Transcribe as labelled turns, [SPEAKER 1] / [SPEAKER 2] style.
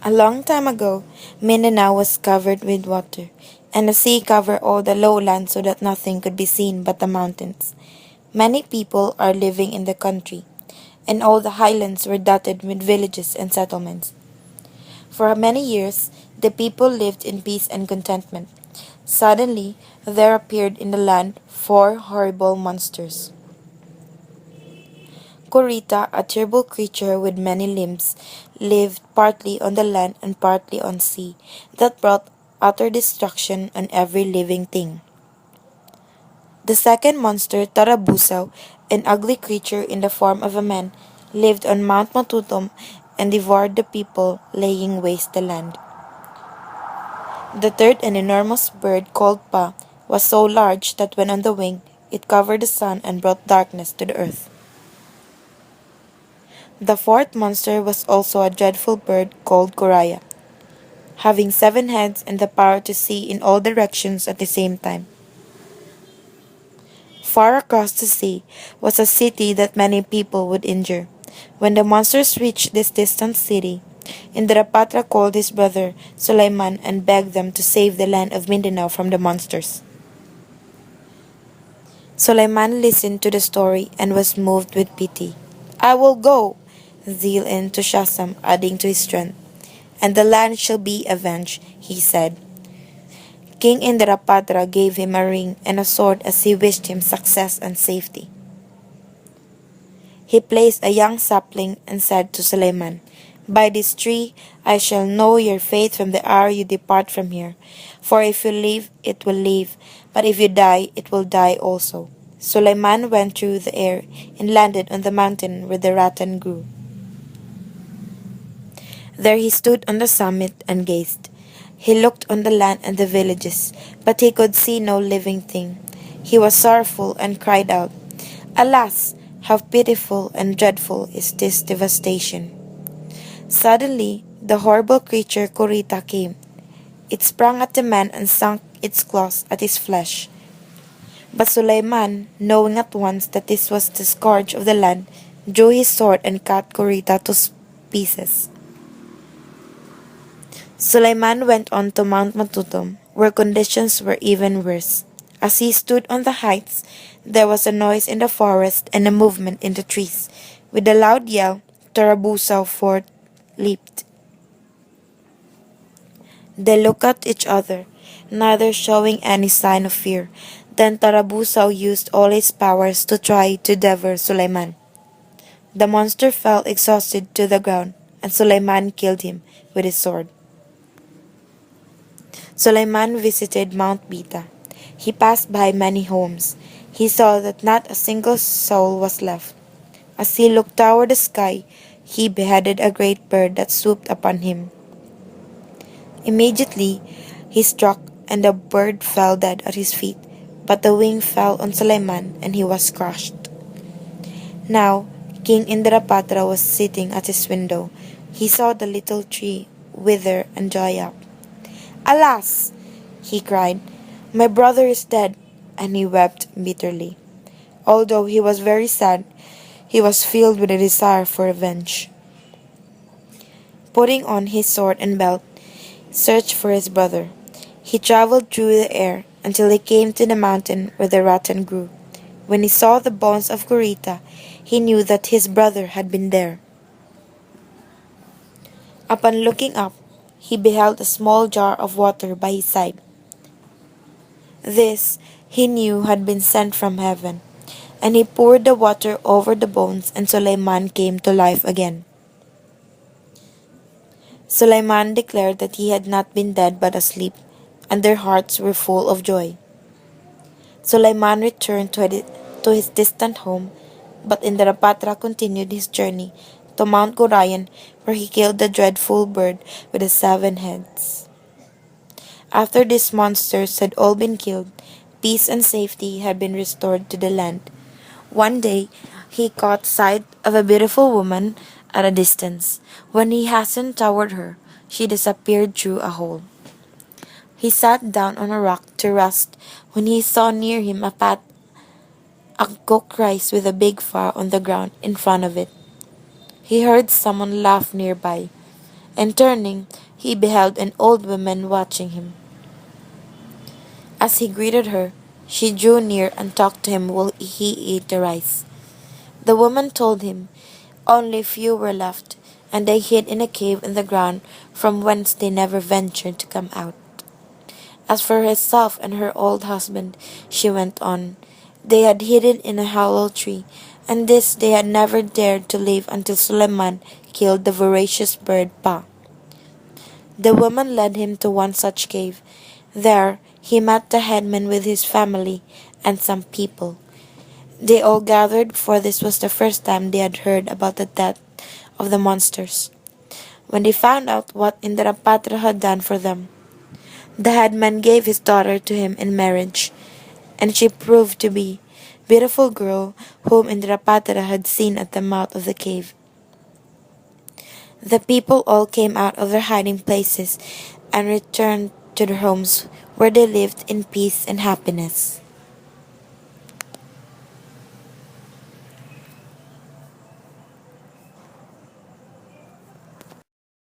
[SPEAKER 1] A long time ago, Mindanao was covered with water, and the sea covered all the lowlands so that nothing could be seen but the mountains. Many people are living in the country, and all the highlands were dotted with villages and settlements. For many years, the people lived in peace and contentment. Suddenly, there appeared in the land four horrible monsters. Corita, a terrible creature with many limbs, lived partly on the land and partly on sea, that brought utter destruction on every living thing. The second monster, Tarabusaw, an ugly creature in the form of a man, lived on Mount Matutom and devoured the people, laying waste the land. The third, an enormous bird called Pa, was so large that when on the wing, it covered the sun and brought darkness to the earth. The fourth monster was also a dreadful bird called Koraya, having 7 heads and the power to see in all directions at the same time. Far across the sea was a city that many people would injure. When the monsters reached this distant city, lndarapatra called his brother Sulayman and begged them to save the land of Mindanao from the monsters. Sulayman listened to the story and was moved with pity. "I will go," zeal and enthusiasm adding to his strength, "and the land shall be avenged," he said. King lndarapatra gave him a ring and a sword as he wished him success and safety. He placed a young sapling and said to Sulayman, "By this tree I shall know your fate from the hour you depart from here. For if you live, it will live, but if you die, it will die also." Sulayman went through the air and landed on the mountain where the rattan grew. There he stood on the summit and gazed. He looked on the land and the villages, but he could see no living thing. He was sorrowful and cried out, "Alas, how pitiful and dreadful is this devastation!" Suddenly, the horrible creature Kurita came. It sprang at the man and sunk its claws at his flesh. But Sulayman, knowing at once that this was the scourge of the land, drew his sword and cut Kurita to pieces. Sulayman went on to Mount Matutom, where conditions were even worse. As he stood on the heights, there was a noise in the forest and a movement in the trees. With a loud yell, Tarabusaw forth leaped. They looked at each other, neither showing any sign of fear. Then Tarabusaw used all his powers to try to devour Sulayman. The monster fell exhausted to the ground, and Sulayman killed him with his sword. Sulayman visited Mount Bita. He passed by many homes. He saw that not a single soul was left. As he looked toward the sky, he beheaded a great bird that swooped upon him. Immediately he struck, and the bird fell dead at his feet, but the wing fell on Sulayman, and he was crushed. Now King lndarapatra was sitting at his window. He saw the little tree wither and dry up. "Alas!" he cried, "my brother is dead," and he wept bitterly. Although he was very sad, he was filled with a desire for revenge. Putting on his sword and belt, searched for his brother. He traveled through the air until he came to the mountain where the rattan grew. When he saw the bones of Kurita, he knew that his brother had been there. Upon looking up, he beheld a small jar of water by his side. This, he knew, had been sent from heaven, and he poured the water over the bones, and Sulayman came to life again. Sulayman declared that he had not been dead but asleep, and their hearts were full of joy. Sulayman returned to his distant home, but lndarapatra continued his journey to Mount Gurayan, where he killed the dreadful bird with the 7 heads. After these monsters had all been killed, peace and safety had been restored to the land. One day, he caught sight of a beautiful woman at a distance. When he hastened toward her, she disappeared through a hole. He sat down on a rock to rest when he saw near him a cooked rice with a big fire on the ground in front of it. He heard someone laugh nearby, and turning, he beheld an old woman watching him. As he greeted her, she drew near and talked to him while he ate the rice. The woman told him only few were left, and they hid in a cave in the ground from whence they never ventured to come out. As for herself and her old husband, she went on, they had hidden in a hollow tree, and this they had never dared to leave until Suleiman killed the voracious bird Pa. The woman led him to one such cave. There he met the headman with his family and some people. They all gathered, for this was the first time they had heard about the death of the monsters. When they found out what Indarapatra had done for them, the headman gave his daughter to him in marriage, and she proved to be a beautiful girl whom Indrapatra had seen at the mouth of the cave. The people all came out of their hiding places and returned to their homes, where they lived in peace and happiness.